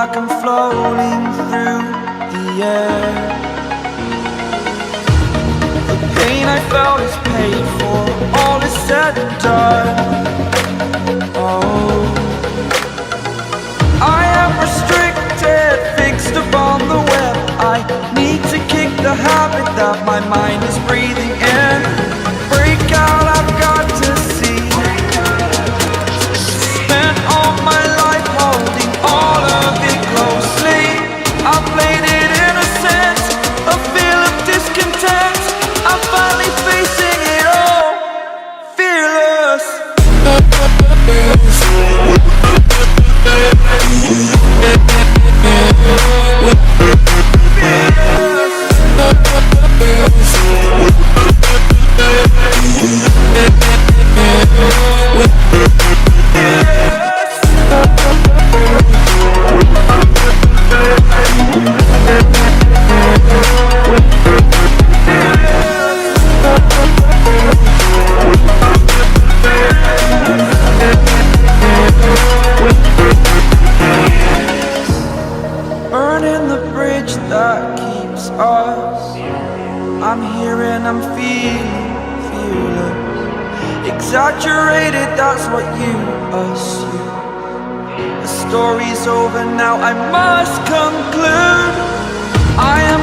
like I'm floating through the air. The pain I felt is paid for, all is said and done. Oh, I am restricted, fixed upon the web. I need to kick the habit that my mind is breathing in. Break out, I've got to see. Spent all my life holding all of it closely. I played it innocent, a feel of discontent. I'm finally facing it all, fearless. Burning the bridge that keeps us. I'm here and I'm feeling fearless. Exaggerated, that's what you assume. The story's over now, I must conclude. I am